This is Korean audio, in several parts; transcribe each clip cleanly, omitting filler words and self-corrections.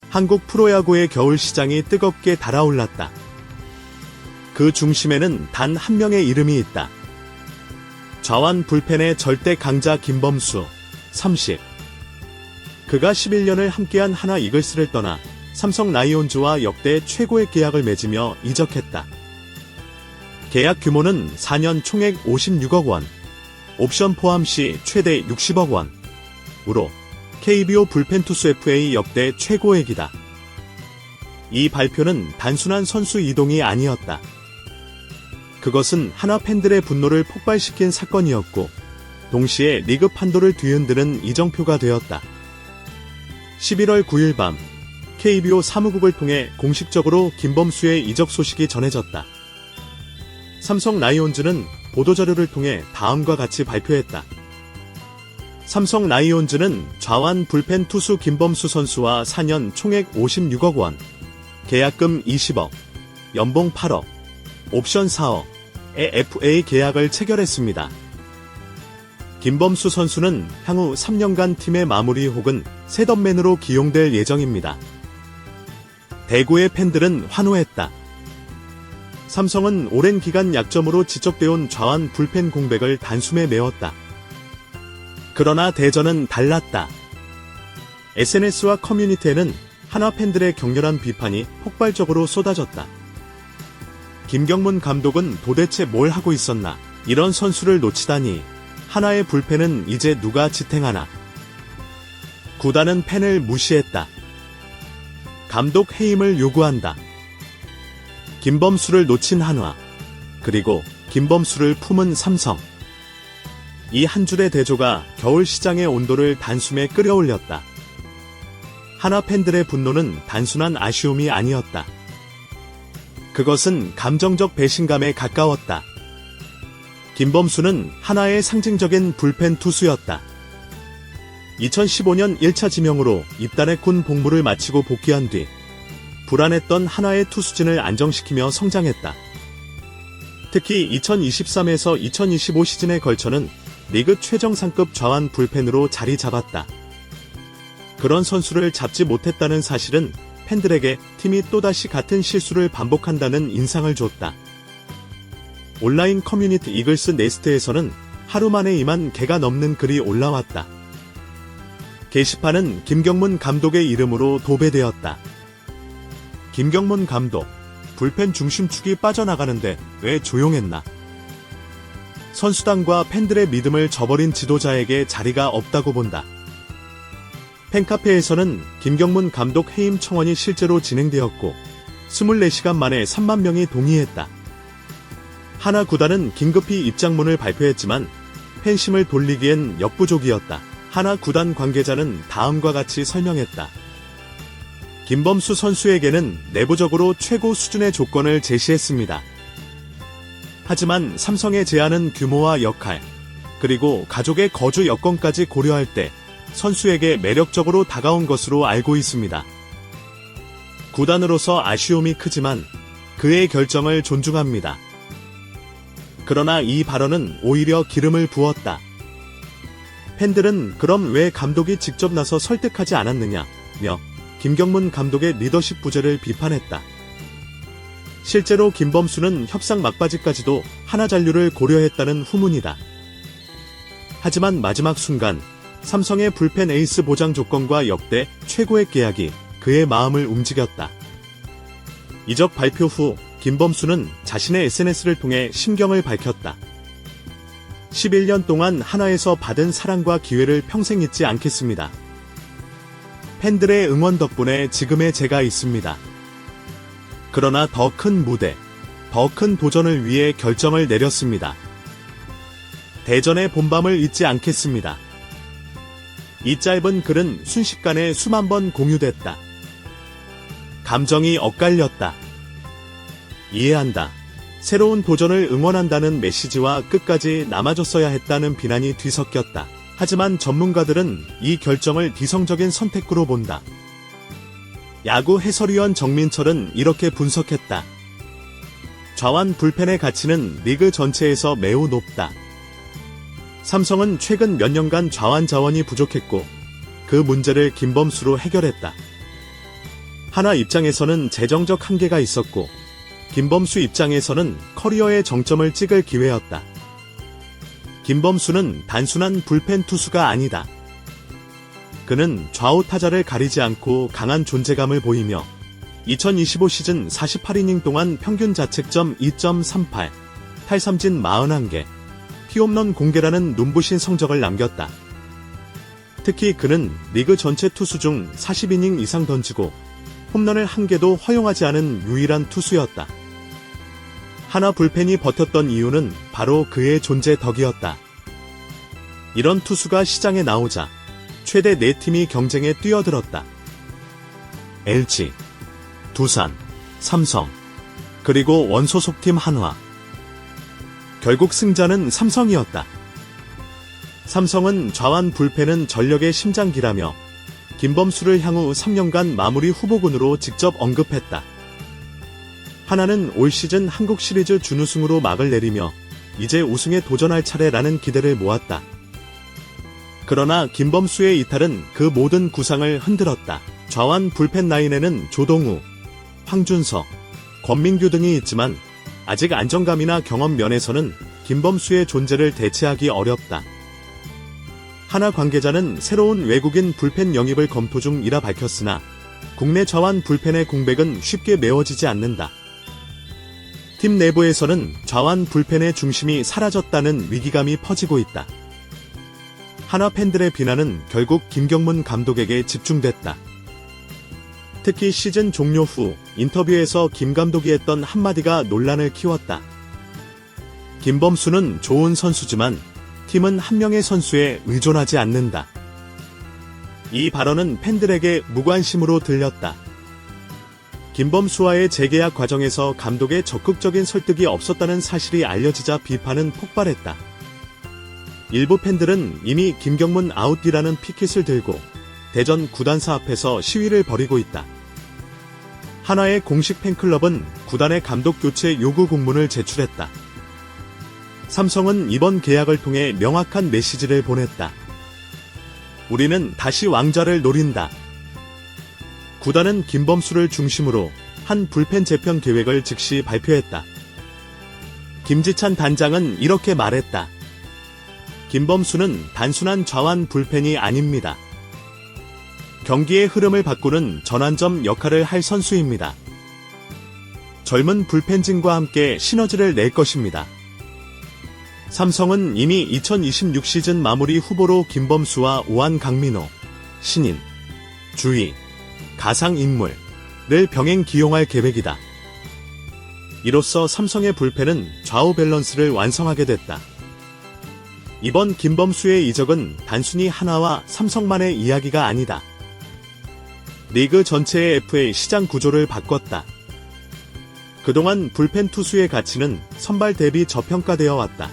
한국 프로야구의 겨울 시장이 뜨겁게 달아올랐다. 그 중심에는 단 한 명의 이름이 있다. 좌완 불펜의 절대 강자 김범수, 30. 그가 11년을 함께한 하나 이글스를 떠나 삼성 라이온즈와 역대 최고의 계약을 맺으며 이적했다. 계약 규모는 4년 총액 56억 원, 옵션 포함 시 최대 60억 원으로 KBO 불펜 투수 FA 역대 최고액이다. 이 발표는 단순한 선수 이동이 아니었다. 그것은 하나 팬들의 분노를 폭발시킨 사건이었고, 동시에 리그 판도를 뒤흔드는 이정표가 되었다. 11월 9일 밤, KBO 사무국을 통해 공식적으로 김범수의 이적 소식이 전해졌다. 삼성 라이온즈는 보도자료를 통해 다음과 같이 발표했다. 삼성 라이온즈는 좌완 불펜 투수 김범수 선수와 4년 총액 56억 원, 계약금 20억, 연봉 8억, 옵션 4억의 FA 계약을 체결했습니다. 김범수 선수는 향후 3년간 팀의 마무리 혹은 셋업맨으로 기용될 예정입니다. 대구의 팬들은 환호했다. 삼성은 오랜 기간 약점으로 지적되어온 좌완 불펜 공백을 단숨에 메웠다. 그러나 대전은 달랐다. SNS와 커뮤니티에는 하나 팬들의 격렬한 비판이 폭발적으로 쏟아졌다. 김경문 감독은 도대체 뭘 하고 있었나? 이런 선수를 놓치다니. 하나의 불펜은 이제 누가 지탱하나? 구단은 팬을 무시했다. 감독 해임을 요구한다. 김범수를 놓친 한화, 그리고 김범수를 품은 삼성. 이 한 줄의 대조가 겨울 시장의 온도를 단숨에 끌어올렸다. 하나 팬들의 분노는 단순한 아쉬움이 아니었다. 그것은 감정적 배신감에 가까웠다. 김범수는 하나의 상징적인 불펜 투수였다. 2015년 1차 지명으로 입단의 군 복무를 마치고 복귀한 뒤 불안했던 하나의 투수진을 안정시키며 성장했다. 특히 2023에서 2025 시즌에 걸쳐는 리그 최정상급 좌완 불펜으로 자리 잡았다. 그런 선수를 잡지 못했다는 사실은 팬들에게 팀이 또다시 같은 실수를 반복한다는 인상을 줬다. 온라인 커뮤니티 이글스 네스트에서는 하루 만에 2만 개가 넘는 글이 올라왔다. 게시판은 김경문 감독의 이름으로 도배되었다. 김경문 감독, 불펜 중심축이 빠져나가는데 왜 조용했나? 선수단과 팬들의 믿음을 저버린 지도자에게 자리가 없다고 본다. 팬카페에서는 김경문 감독 해임 청원이 실제로 진행되었고 24시간 만에 3만 명이 동의했다. 하나 구단은 긴급히 입장문을 발표했지만 팬심을 돌리기엔 역부족이었다. 하나 구단 관계자는 다음과 같이 설명했다. 김범수 선수에게는 내부적으로 최고 수준의 조건을 제시했습니다. 하지만 삼성의 제안은 규모와 역할, 그리고 가족의 거주 여건까지 고려할 때 선수에게 매력적으로 다가온 것으로 알고 있습니다. 구단으로서 아쉬움이 크지만 그의 결정을 존중합니다. 그러나 이 발언은 오히려 기름을 부었다. 팬들은 그럼 왜 감독이 직접 나서 설득하지 않았느냐며 김경문 감독의 리더십 부재를 비판했다. 실제로 김범수는 협상 막바지까지도 하나 잔류를 고려했다는 후문이다. 하지만 마지막 순간 삼성의 불펜 에이스 보장 조건과 역대 최고의 계약이 그의 마음을 움직였다. 이적 발표 후 김범수는 자신의 SNS를 통해 심경을 밝혔다. 11년 동안 하나에서 받은 사랑과 기회를 평생 잊지 않겠습니다. 팬들의 응원 덕분에 지금의 제가 있습니다. 그러나 더 큰 무대, 더 큰 도전을 위해 결정을 내렸습니다. 대전의 봄밤을 잊지 않겠습니다. 이 짧은 글은 순식간에 수만 번 공유됐다. 감정이 엇갈렸다. 이해한다. 새로운 도전을 응원한다는 메시지와 끝까지 남아줬어야 했다는 비난이 뒤섞였다. 하지만 전문가들은 이 결정을 기성적인 선택으로 본다. 야구 해설위원 정민철은 이렇게 분석했다. 좌완 불펜의 가치는 리그 전체에서 매우 높다. 삼성은 최근 몇 년간 좌완 자원이 부족했고 그 문제를 김범수로 해결했다. 하나 입장에서는 재정적 한계가 있었고, 김범수 입장에서는 커리어의 정점을 찍을 기회였다. 김범수는 단순한 불펜 투수가 아니다. 그는 좌우 타자를 가리지 않고 강한 존재감을 보이며 2025 시즌 48이닝 동안 평균 자책점 2.38, 탈삼진 41개, 피홈런 공개라는 눈부신 성적을 남겼다. 특히 그는 리그 전체 투수 중 40이닝 이상 던지고 홈런을 한 개도 허용하지 않은 유일한 투수였다. 하나 불펜이 버텼던 이유는 바로 그의 존재 덕이었다. 이런 투수가 시장에 나오자 최대 4팀이 경쟁에 뛰어들었다. LG, 두산, 삼성, 그리고 원소속팀 한화. 결국 승자는 삼성이었다. 삼성은 좌완 불펜은 전력의 심장기라며 김범수를 향후 3년간 마무리 후보군으로 직접 언급했다. 하나는 올 시즌 한국 시리즈 준우승으로 막을 내리며 이제 우승에 도전할 차례라는 기대를 모았다. 그러나 김범수의 이탈은 그 모든 구상을 흔들었다. 좌완 불펜 라인에는 조동우, 황준석, 권민규 등이 있지만 아직 안정감이나 경험 면에서는 김범수의 존재를 대체하기 어렵다. 하나 관계자는 새로운 외국인 불펜 영입을 검토 중이라 밝혔으나 국내 좌완 불펜의 공백은 쉽게 메워지지 않는다. 팀 내부에서는 좌완 불펜의 중심이 사라졌다는 위기감이 퍼지고 있다. 하나 팬들의 비난은 결국 김경문 감독에게 집중됐다. 특히 시즌 종료 후 인터뷰에서 김 감독이 했던 한마디가 논란을 키웠다. 김범수는 좋은 선수지만 팀은 한 명의 선수에 의존하지 않는다. 이 발언은 팬들에게 무관심으로 들렸다. 김범수와의 재계약 과정에서 감독의 적극적인 설득이 없었다는 사실이 알려지자 비판은 폭발했다. 일부 팬들은 이미 김경문 아웃이라는 피켓을 들고 대전 구단사 앞에서 시위를 벌이고 있다. 하나의 공식 팬클럽은 구단의 감독 교체 요구 공문을 제출했다. 삼성은 이번 계약을 통해 명확한 메시지를 보냈다. 우리는 다시 왕좌를 노린다. 구단은 김범수를 중심으로 한 불펜 재편 계획을 즉시 발표했다. 김지찬 단장은 이렇게 말했다. 김범수는 단순한 좌완 불펜이 아닙니다. 경기의 흐름을 바꾸는 전환점 역할을 할 선수입니다. 젊은 불펜진과 함께 시너지를 낼 것입니다. 삼성은 이미 2026 시즌 마무리 후보로 김범수와 오한 강민호, 신인, 주의, 가상인물을 병행 기용할 계획이다. 이로써 삼성의 불펜은 좌우 밸런스를 완성하게 됐다. 이번 김범수의 이적은 단순히 하나와 삼성만의 이야기가 아니다. 리그 전체의 FA 시장 구조를 바꿨다. 그동안 불펜 투수의 가치는 선발 대비 저평가되어 왔다.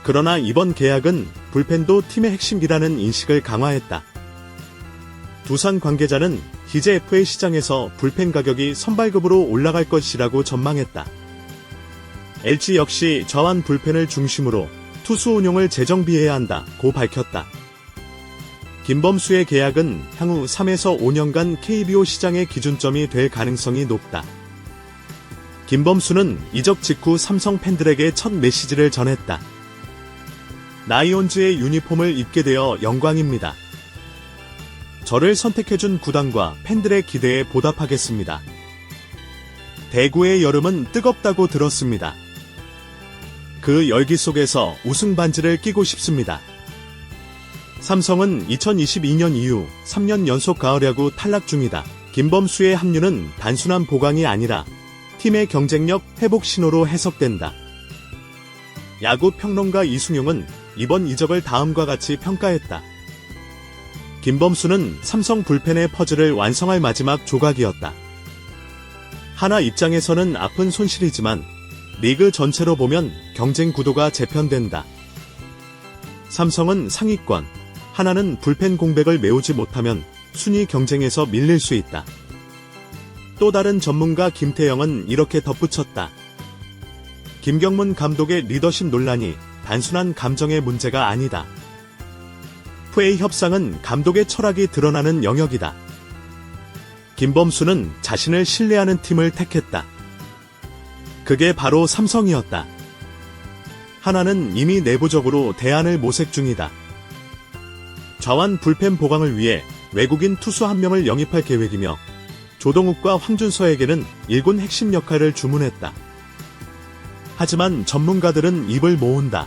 그러나 이번 계약은 불펜도 팀의 핵심이라는 인식을 강화했다. 두산 관계자는 기재 FA 시장에서 불펜 가격이 선발급으로 올라갈 것이라고 전망했다. LG 역시 좌완 불펜을 중심으로 투수 운용을 재정비해야 한다고 밝혔다. 김범수의 계약은 향후 3에서 5년간 KBO 시장의 기준점이 될 가능성이 높다. 김범수는 이적 직후 삼성 팬들에게 첫 메시지를 전했다. 라이온즈의 유니폼을 입게 되어 영광입니다. 저를 선택해준 구단과 팬들의 기대에 보답하겠습니다. 대구의 여름은 뜨겁다고 들었습니다. 그 열기 속에서 우승 반지를 끼고 싶습니다. 삼성은 2022년 이후 3년 연속 가을 야구 탈락 중이다. 김범수의 합류는 단순한 보강이 아니라 팀의 경쟁력 회복 신호로 해석된다. 야구 평론가 이승용은 이번 이적을 다음과 같이 평가했다. 김범수는 삼성 불펜의 퍼즐을 완성할 마지막 조각이었다. 하나 입장에서는 아픈 손실이지만 리그 전체로 보면 경쟁 구도가 재편된다. 삼성은 상위권, 하나는 불펜 공백을 메우지 못하면 순위 경쟁에서 밀릴 수 있다. 또 다른 전문가 김태영은 이렇게 덧붙였다. 김경문 감독의 리더십 논란이 단순한 감정의 문제가 아니다. FA 협상은 감독의 철학이 드러나는 영역이다. 김범수는 자신을 신뢰하는 팀을 택했다. 그게 바로 삼성이었다. 하나는 이미 내부적으로 대안을 모색 중이다. 좌완 불펜 보강을 위해 외국인 투수 한 명을 영입할 계획이며 조동욱과 황준서에게는 1군 핵심 역할을 주문했다. 하지만 전문가들은 입을 모은다.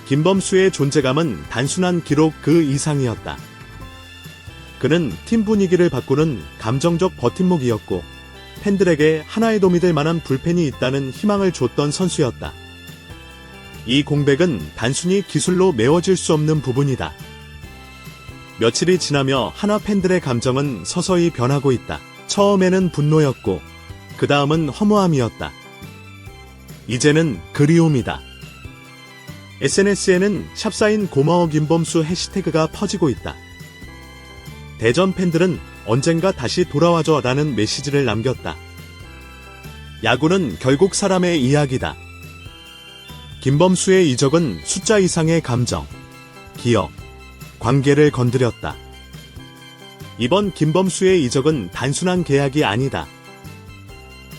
김범수의 존재감은 단순한 기록 그 이상이었다. 그는 팀 분위기를 바꾸는 감정적 버팀목이었고 팬들에게 하나의 도움이 될 만한 불펜이 있다는 희망을 줬던 선수였다. 이 공백은 단순히 기술로 메워질 수 없는 부분이다. 며칠이 지나며 하나 팬들의 감정은 서서히 변하고 있다. 처음에는 분노였고 그 다음은 허무함이었다. 이제는 그리움이다. SNS에는 샵사인 고마워 김범수 해시태그가 퍼지고 있다. 대전 팬들은 언젠가 다시 돌아와줘 라는 메시지를 남겼다. 야구는 결국 사람의 이야기다. 김범수의 이적은 숫자 이상의 감정, 기억, 관계를 건드렸다. 이번 김범수의 이적은 단순한 계약이 아니다.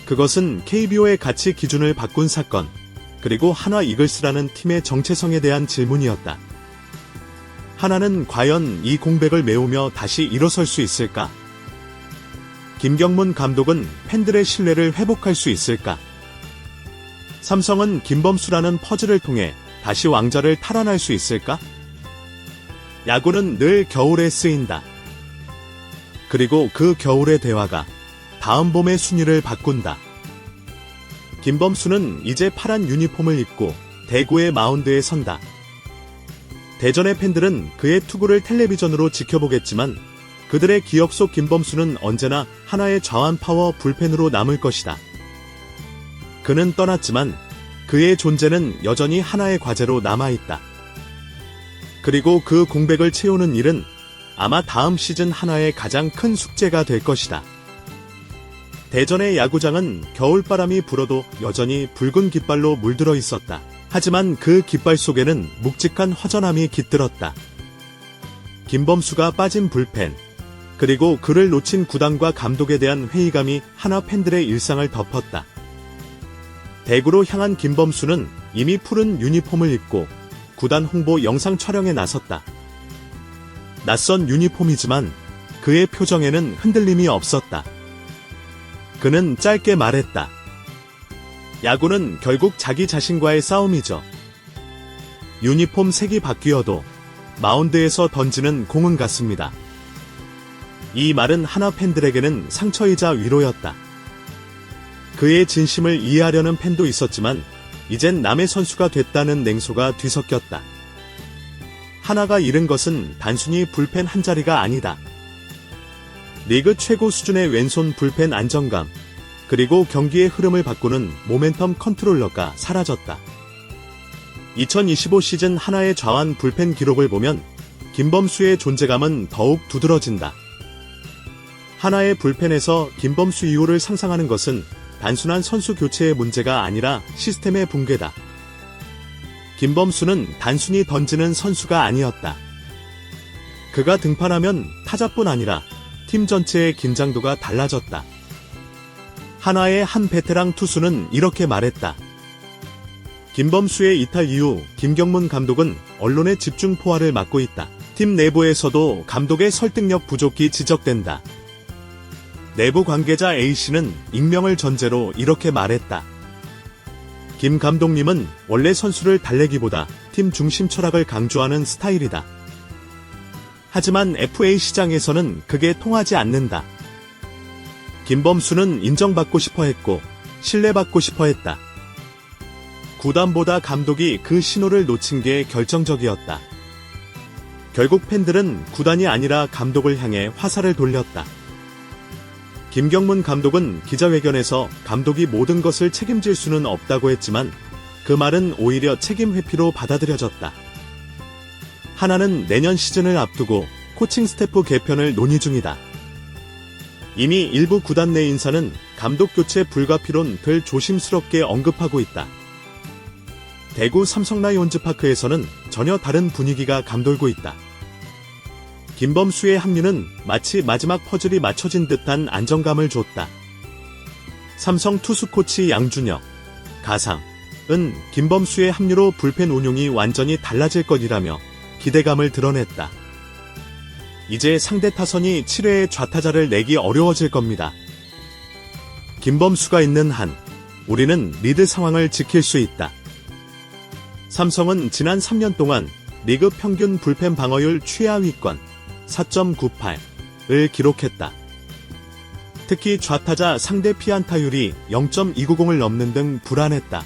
그것은 KBO의 가치 기준을 바꾼 사건, 그리고 한화 이글스라는 팀의 정체성에 대한 질문이었다. 하나는 과연 이 공백을 메우며 다시 일어설 수 있을까? 김경문 감독은 팬들의 신뢰를 회복할 수 있을까? 삼성은 김범수라는 퍼즐을 통해 다시 왕좌를 탈환할 수 있을까? 야구는 늘 겨울에 쓰인다. 그리고 그 겨울의 대화가 다음 봄의 순위를 바꾼다. 김범수는 이제 파란 유니폼을 입고 대구의 마운드에 선다. 대전의 팬들은 그의 투구를 텔레비전으로 지켜보겠지만 그들의 기억 속 김범수는 언제나 하나의 좌완 파워 불펜으로 남을 것이다. 그는 떠났지만 그의 존재는 여전히 하나의 과제로 남아있다. 그리고 그 공백을 채우는 일은 아마 다음 시즌 하나의 가장 큰 숙제가 될 것이다. 대전의 야구장은 겨울바람이 불어도 여전히 붉은 깃발로 물들어 있었다. 하지만 그 깃발 속에는 묵직한 허전함이 깃들었다. 김범수가 빠진 불펜, 그리고 그를 놓친 구단과 감독에 대한 회의감이 하나 팬들의 일상을 덮었다. 대구로 향한 김범수는 이미 푸른 유니폼을 입고 구단 홍보 영상 촬영에 나섰다. 낯선 유니폼이지만 그의 표정에는 흔들림이 없었다. 그는 짧게 말했다. 야구는 결국 자기 자신과의 싸움이죠. 유니폼 색이 바뀌어도 마운드에서 던지는 공은 같습니다. 이 말은 하나 팬들에게는 상처이자 위로였다. 그의 진심을 이해하려는 팬도 있었지만 이젠 남의 선수가 됐다는 냉소가 뒤섞였다. 하나가 잃은 것은 단순히 불펜 한 자리가 아니다. 리그 최고 수준의 왼손 불펜 안정감, 그리고 경기의 흐름을 바꾸는 모멘텀 컨트롤러가 사라졌다. 2025 시즌 하나의 좌완 불펜 기록을 보면 김범수의 존재감은 더욱 두드러진다. 하나의 불펜에서 김범수 이후를 상상하는 것은 단순한 선수 교체의 문제가 아니라 시스템의 붕괴다. 김범수는 단순히 던지는 선수가 아니었다. 그가 등판하면 타자뿐 아니라 팀 전체의 긴장도가 달라졌다. 하나의 한 베테랑 투수는 이렇게 말했다. 김범수의 이탈 이후 김경문 감독은 언론의 집중 포화를 맡고 있다. 팀 내부에서도 감독의 설득력 부족이 지적된다. 내부 관계자 A씨는 익명을 전제로 이렇게 말했다. 김 감독님은 원래 선수를 달래기보다 팀 중심 철학을 강조하는 스타일이다. 하지만 FA 시장에서는 그게 통하지 않는다. 김범수는 인정받고 싶어 했고 신뢰받고 싶어 했다. 구단보다 감독이 그 신호를 놓친 게 결정적이었다. 결국 팬들은 구단이 아니라 감독을 향해 화살을 돌렸다. 김경문 감독은 기자회견에서 감독이 모든 것을 책임질 수는 없다고 했지만 그 말은 오히려 책임 회피로 받아들여졌다. 하나는 내년 시즌을 앞두고 코칭 스태프 개편을 논의 중이다. 이미 일부 구단 내 인사는 감독 교체 불가피론을 조심스럽게 언급하고 있다. 대구 삼성 라이온즈 파크에서는 전혀 다른 분위기가 감돌고 있다. 김범수의 합류는 마치 마지막 퍼즐이 맞춰진 듯한 안정감을 줬다. 삼성 투수 코치 양준혁, 가상은 김범수의 합류로 불펜 운용이 완전히 달라질 것이라며 기대감을 드러냈다. 이제 상대 타선이 7회에 좌타자를 내기 어려워질 겁니다. 김범수가 있는 한 우리는 리드 상황을 지킬 수 있다. 삼성은 지난 3년 동안 리그 평균 불펜 방어율 최하위권 4.98을 기록했다. 특히 좌타자 상대 피안타율이 0.290을 넘는 등 불안했다.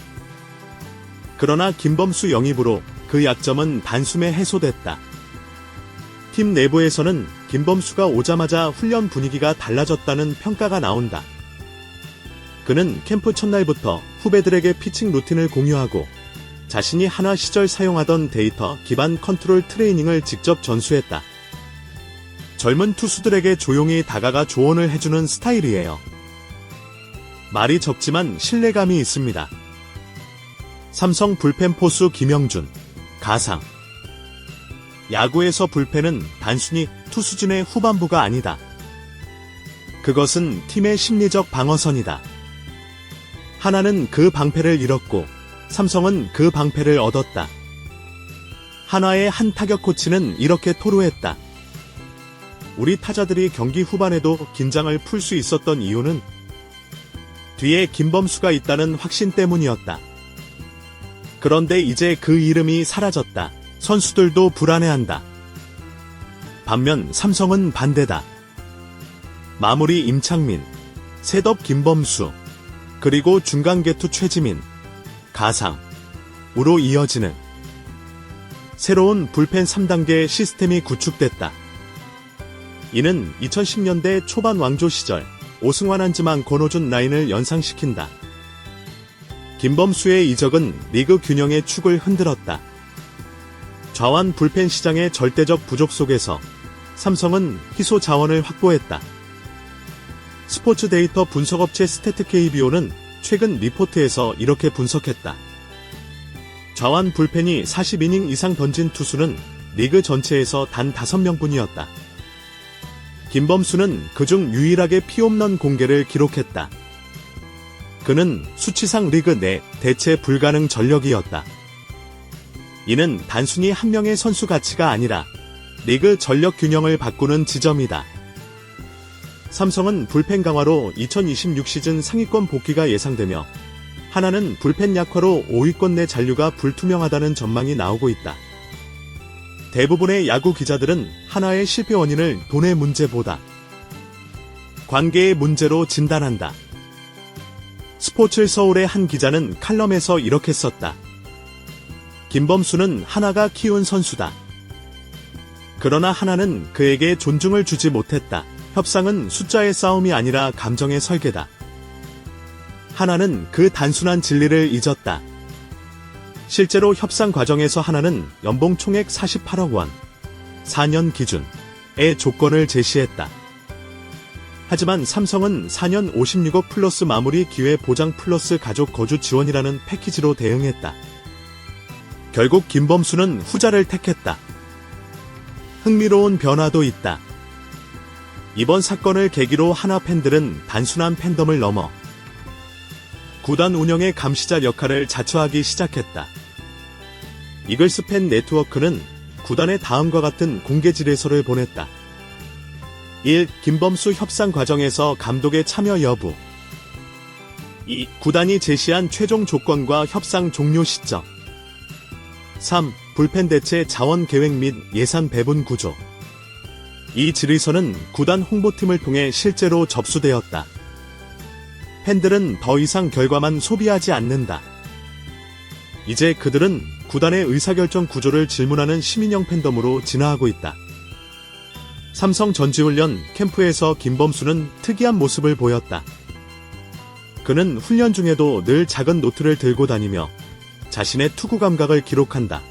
그러나 김범수 영입으로 그 약점은 단숨에 해소됐다. 팀 내부에서는 김범수가 오자마자 훈련 분위기가 달라졌다는 평가가 나온다. 그는 캠프 첫날부터 후배들에게 피칭 루틴을 공유하고 자신이 한화 시절 사용하던 데이터 기반 컨트롤 트레이닝을 직접 전수했다. 젊은 투수들에게 조용히 다가가 조언을 해주는 스타일이에요. 말이 적지만 신뢰감이 있습니다. 삼성 불펜 포수 김영준, 가상. 야구에서 불펜은 단순히 투수진의 후반부가 아니다. 그것은 팀의 심리적 방어선이다. 하나는 그 방패를 잃었고 삼성은 그 방패를 얻었다. 한화의 한 타격 코치는 이렇게 토로했다. 우리 타자들이 경기 후반에도 긴장을 풀 수 있었던 이유는 뒤에 김범수가 있다는 확신 때문이었다. 그런데 이제 그 이름이 사라졌다. 선수들도 불안해한다. 반면 삼성은 반대다. 마무리 임창민, 셋업 김범수, 그리고 중간 개투 최지민, 가상으로 이어지는 새로운 불펜 3단계 시스템이 구축됐다. 이는 2010년대 초반 왕조 시절 오승환 한지만 권호준 라인을 연상시킨다. 김범수의 이적은 리그 균형의 축을 흔들었다. 좌완 불펜 시장의 절대적 부족 속에서 삼성은 희소 자원을 확보했다. 스포츠 데이터 분석업체 스태트KBO는 최근 리포트에서 이렇게 분석했다. 좌완 불펜이 40이닝 이상 던진 투수는 리그 전체에서 단 5명뿐이었다. 김범수는 그중 유일하게 피홈런 공개를 기록했다. 그는 수치상 리그 내 대체 불가능 전력이었다. 이는 단순히 한 명의 선수 가치가 아니라 리그 전력 균형을 바꾸는 지점이다. 삼성은 불펜 강화로 2026 시즌 상위권 복귀가 예상되며 하나는 불펜 약화로 5위권 내 잔류가 불투명하다는 전망이 나오고 있다. 대부분의 야구 기자들은 한화의 실패 원인을 돈의 문제보다 관계의 문제로 진단한다. 스포츠 서울의 한 기자는 칼럼에서 이렇게 썼다. 김범수는 한화가 키운 선수다. 그러나 한화는 그에게 존중을 주지 못했다. 협상은 숫자의 싸움이 아니라 감정의 설계다. 한화는 그 단순한 진리를 잊었다. 실제로 협상 과정에서 한화는 연봉 총액 48억 원, 4년 기준의 조건을 제시했다. 하지만 삼성은 4년 56억 플러스 마무리 기회 보장 플러스 가족 거주 지원이라는 패키지로 대응했다. 결국 김범수는 후자를 택했다. 흥미로운 변화도 있다. 이번 사건을 계기로 한화 팬들은 단순한 팬덤을 넘어 구단 운영의 감시자 역할을 자처하기 시작했다. 이글스 팬 네트워크는 구단에 다음과 같은 공개 질의서를 보냈다. 1. 김범수 협상 과정에서 감독의 참여 여부. 2. 구단이 제시한 최종 조건과 협상 종료 시점. 3. 불펜 대체 자원 계획 및 예산 배분 구조. 이 질의서는 구단 홍보팀을 통해 실제로 접수되었다. 팬들은 더 이상 결과만 소비하지 않는다. 이제 그들은 구단의 의사결정 구조를 질문하는 시민형 팬덤으로 진화하고 있다. 삼성 전지훈련 캠프에서 김범수는 특이한 모습을 보였다. 그는 훈련 중에도 늘 작은 노트를 들고 다니며 자신의 투구 감각을 기록한다.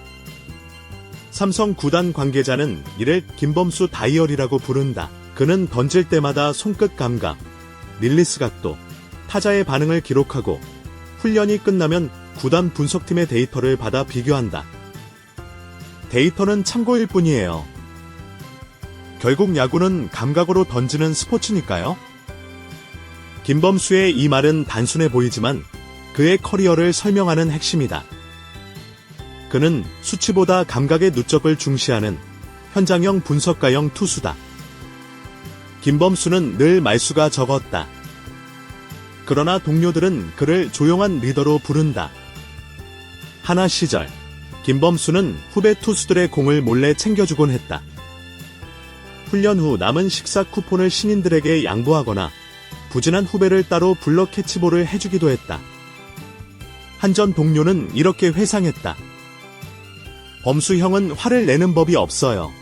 삼성 구단 관계자는 이를 김범수 다이어리라고 부른다. 그는 던질 때마다 손끝 감각, 릴리스 각도, 타자의 반응을 기록하고 훈련이 끝나면 구단 분석팀의 데이터를 받아 비교한다. 데이터는 참고일 뿐이에요. 결국 야구는 감각으로 던지는 스포츠니까요. 김범수의 이 말은 단순해 보이지만 그의 커리어를 설명하는 핵심이다. 그는 수치보다 감각의 누적을 중시하는 현장형 분석가형 투수다. 김범수는 늘 말수가 적었다. 그러나 동료들은 그를 조용한 리더로 부른다. 하나 시절, 김범수는 후배 투수들의 공을 몰래 챙겨주곤 했다. 훈련 후 남은 식사 쿠폰을 신인들에게 양보하거나 부진한 후배를 따로 불러 캐치볼을 해주기도 했다. 한 전 동료는 이렇게 회상했다. 범수 형은 화를 내는 법이 없어요.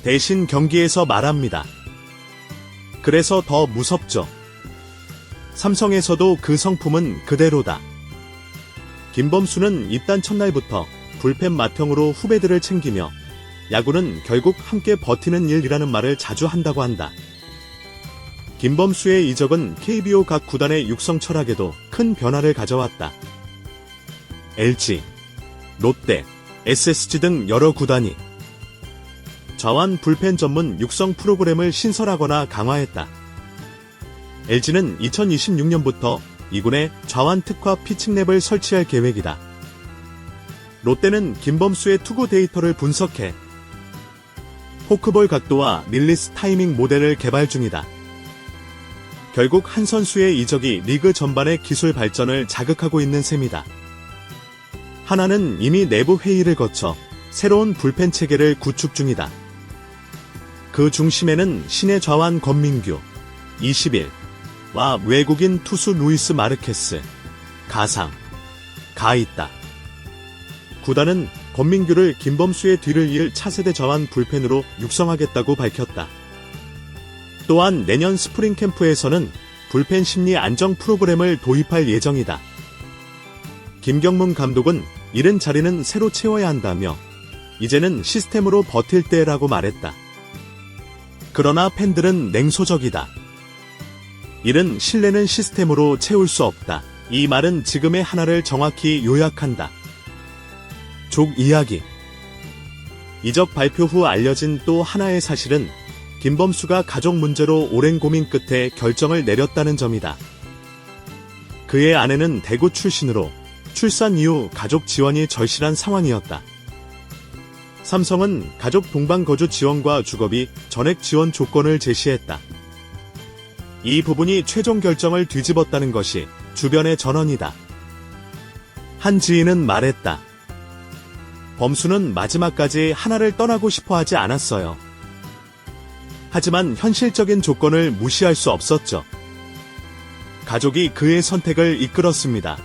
대신 경기에서 말합니다. 그래서 더 무섭죠. 삼성에서도 그 성품은 그대로다. 김범수는 입단 첫날부터 불펜 맏형으로 후배들을 챙기며 야구는 결국 함께 버티는 일이라는 말을 자주 한다고 한다. 김범수의 이적은 KBO 각 구단의 육성 철학에도 큰 변화를 가져왔다. LG, 롯데, SSG 등 여러 구단이 좌완 불펜 전문 육성 프로그램을 신설하거나 강화했다. LG는 2026년부터 2군에 좌완 특화 피칭랩을 설치할 계획이다. 롯데는 김범수의 투구 데이터를 분석해 포크볼 각도와 릴리스 타이밍 모델을 개발 중이다. 결국 한 선수의 이적이 리그 전반의 기술 발전을 자극하고 있는 셈이다. 하나는 이미 내부 회의를 거쳐 새로운 불펜 체계를 구축 중이다. 그 중심에는 신의 좌완 권민규, 21와 외국인 투수 루이스 마르케스, 가 있다. 구단은 권민규를 김범수의 뒤를 이을 차세대 좌완 불펜으로 육성하겠다고 밝혔다. 또한 내년 스프링 캠프에서는 불펜 심리 안정 프로그램을 도입할 예정이다. 김경문 감독은 잃은 자리는 새로 채워야 한다며 이제는 시스템으로 버틸 때라고 말했다. 그러나 팬들은 냉소적이다. 잃은 신뢰는 시스템으로 채울 수 없다. 이 말은 지금의 하나를 정확히 요약한다. 족 이야기. 이적 발표 후 알려진 또 하나의 사실은 김범수가 가족 문제로 오랜 고민 끝에 결정을 내렸다는 점이다. 그의 아내는 대구 출신으로 출산 이후 가족 지원이 절실한 상황이었다. 삼성은 가족 동반 거주 지원과 주거비, 전액 지원 조건을 제시했다. 이 부분이 최종 결정을 뒤집었다는 것이 주변의 전언이다. 한 지인은 말했다. 범수는 마지막까지 하나를 떠나고 싶어 하지 않았어요. 하지만 현실적인 조건을 무시할 수 없었죠. 가족이 그의 선택을 이끌었습니다.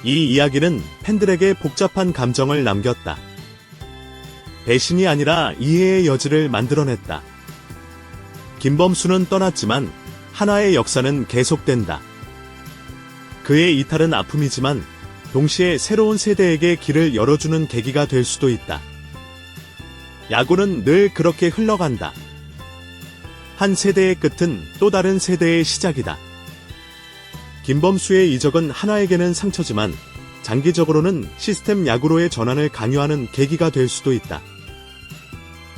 이 이야기는 팬들에게 복잡한 감정을 남겼다. 배신이 아니라 이해의 여지를 만들어냈다. 김범수는 떠났지만 하나의 역사는 계속된다. 그의 이탈은 아픔이지만 동시에 새로운 세대에게 길을 열어주는 계기가 될 수도 있다. 야구는 늘 그렇게 흘러간다. 한 세대의 끝은 또 다른 세대의 시작이다. 김범수의 이적은 하나에게는 상처지만 장기적으로는 시스템 야구로의 전환을 강요하는 계기가 될 수도 있다.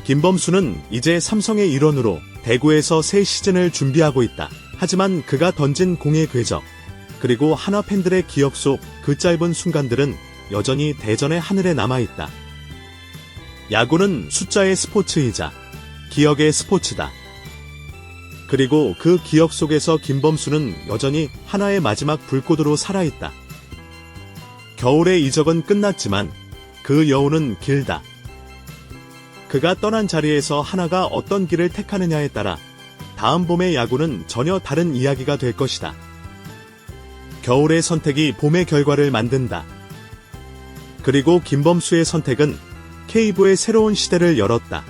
김범수는 이제 삼성의 일원으로 대구에서 새 시즌을 준비하고 있다. 하지만 그가 던진 공의 궤적, 그리고 하나 팬들의 기억 속 그 짧은 순간들은 여전히 대전의 하늘에 남아있다. 야구는 숫자의 스포츠이자 기억의 스포츠다. 그리고 그 기억 속에서 김범수는 여전히 하나의 마지막 불꽃으로 살아있다. 겨울의 이적은 끝났지만 그 여운은 길다. 그가 떠난 자리에서 하나가 어떤 길을 택하느냐에 따라 다음 봄의 야구는 전혀 다른 이야기가 될 것이다. 겨울의 선택이 봄의 결과를 만든다. 그리고 김범수의 선택은 K부의 새로운 시대를 열었다.